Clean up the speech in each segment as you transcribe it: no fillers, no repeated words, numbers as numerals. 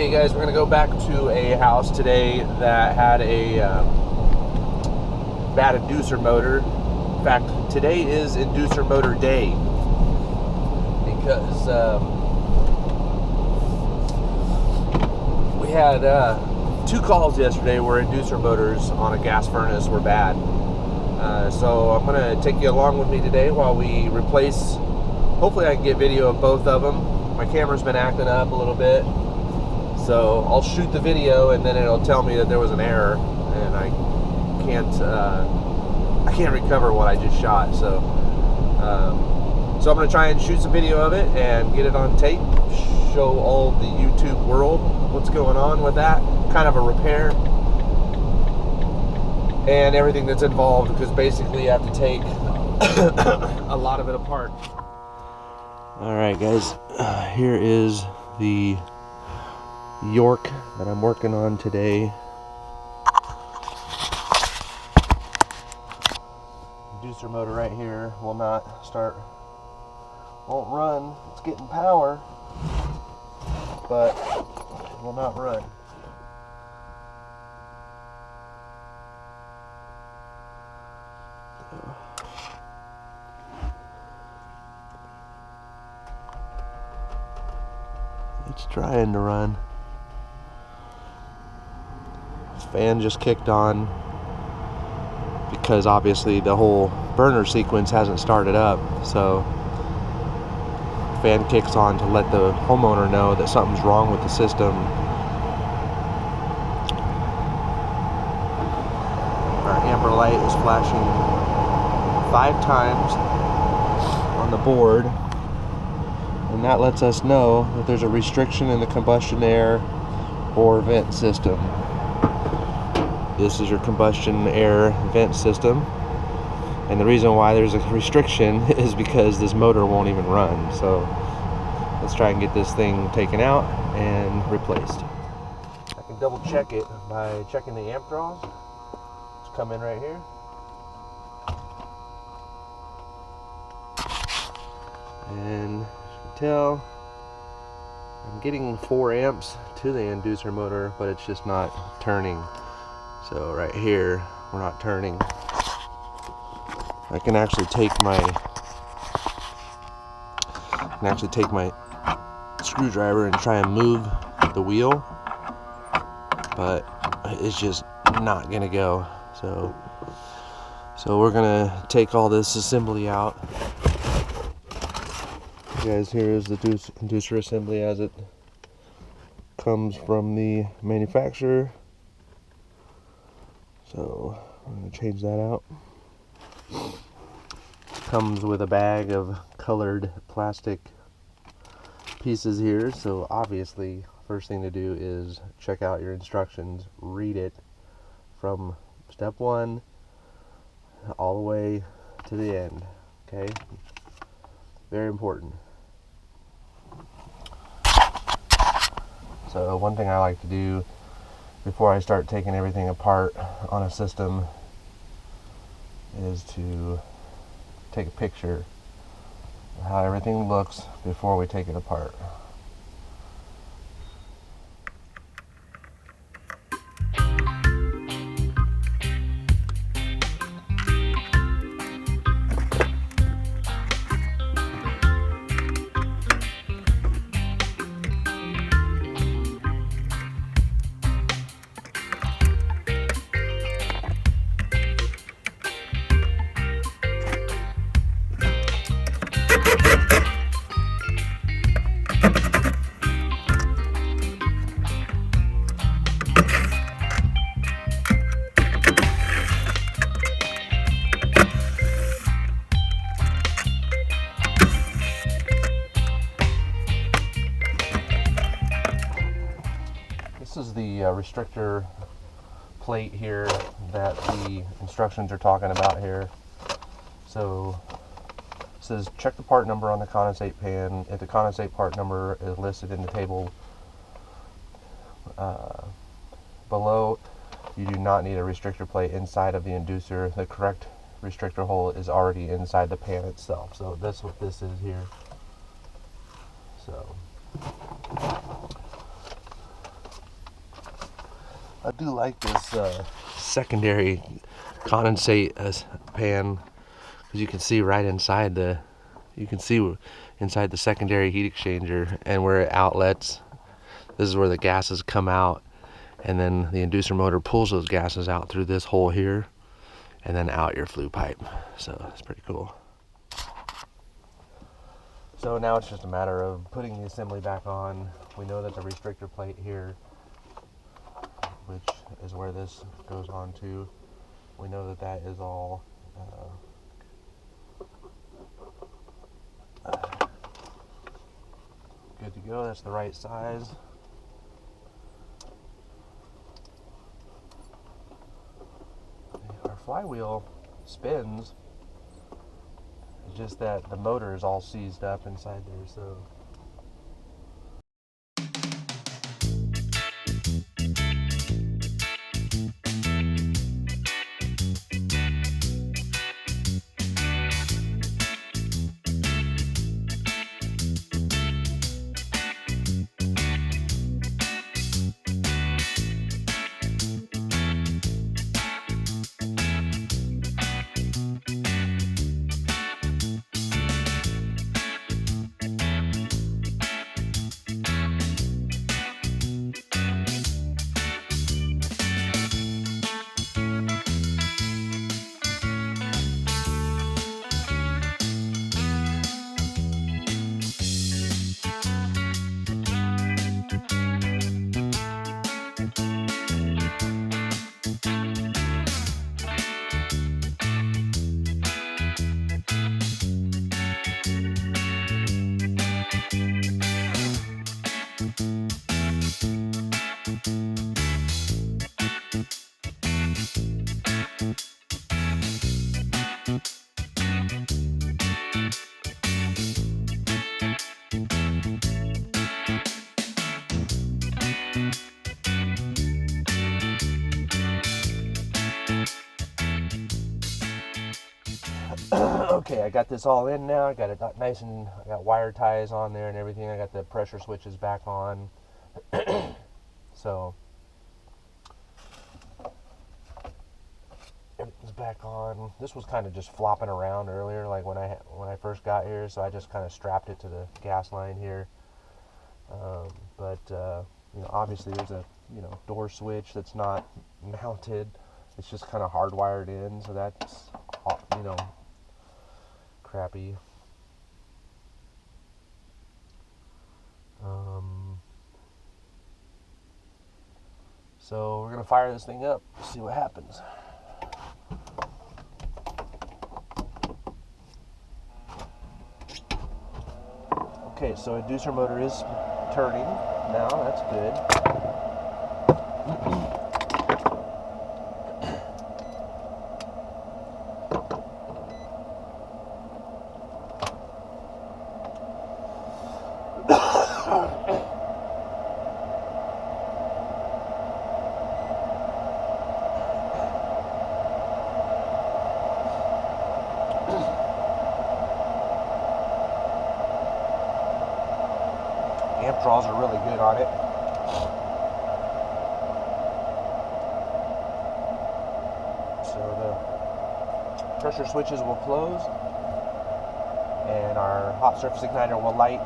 Okay guys, we're going to go back to a house today that had a bad inducer motor. In fact, today is inducer motor day because we had 2 calls yesterday where inducer motors on a gas furnace were bad. So I'm going to take you along with me today while we replace. Hopefully I can get video of both of them. My camera's been acting up a little bit. So I'll shoot the video and then it'll tell me that there was an error and I can't recover what I just shot. So I'm going to try and shoot some video of it and get it on tape, show all the YouTube world what's going on with that, kind of a repair and everything that's involved, because basically you have to take a lot of it apart. Alright guys, here is the York that I'm working on today. Inducer motor right here will not start, won't run. It's getting power, but it will not run. It's trying to run. Fan just kicked on because obviously the whole burner sequence hasn't started up, so fan kicks on to let the homeowner know that something's wrong with the system. Our amber light is flashing 5 times on the board, and that lets us know that there's a restriction in the combustion air or vent system. This is your combustion air vent system, and the reason why there's a restriction is because this motor won't even run. So let's try and get this thing taken out and replaced. I can double check it by checking the amp draws. Let's come in right here. And as you can tell, I'm getting 4 amps to the inducer motor, but it's just not turning. So right here, we're not turning. I can actually take my screwdriver and try and move the wheel, but it's just not gonna go. So we're gonna take all this assembly out. Guys, here is the inducer assembly as it comes from the manufacturer. So I'm going to change that out. Comes with a bag of colored plastic pieces here. So obviously, first thing to do is check out your instructions, read it from step 1 all the way to the end. Okay? Very important. So one thing I like to do before I start taking everything apart on a system is to take a picture of how everything looks before we take it apart. This is the restrictor plate here that the instructions are talking about here. So it says check the part number on the condensate pan. If the condensate part number is listed in the table below, you do not need a restrictor plate inside of the inducer. The correct restrictor hole is already inside the pan itself. So that's what this is here. So I do like this secondary condensate pan, because you can see right inside the, inside the secondary heat exchanger, and where it outlets. This is where the gases come out, and then the inducer motor pulls those gases out through this hole here, and then out your flue pipe. So that's pretty cool. So now it's just a matter of putting the assembly back on. We know that the restrictor plate here, which is where this goes on to, we know that that is all good to go. That's the right size. Our flywheel spins. It's just that the motor is all seized up inside there, so. Okay, I got this all in now. I got it nice, and I got wire ties on there and everything. I got the pressure switches back on. So everything's back on. This was kind of just flopping around earlier, like when I first got here. So I just kind of strapped it to the gas line here. But you know, obviously there's a door switch that's not mounted. It's just kind of hardwired in, so that's crappy. So we're gonna fire this thing up, see what happens. Okay, so inducer motor is turning now. That's good. Amp draws are really good on it. So the pressure switches will close, and our hot surface igniter will light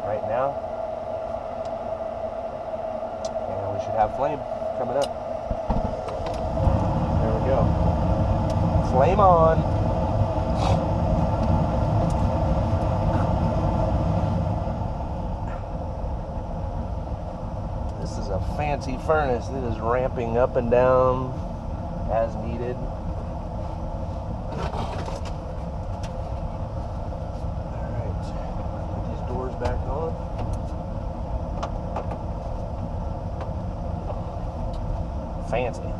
right now, and we should have flame coming up. There we go. Flame on. This is a fancy furnace. It is ramping up and down as needed. Alright, put these doors back on. Fancy.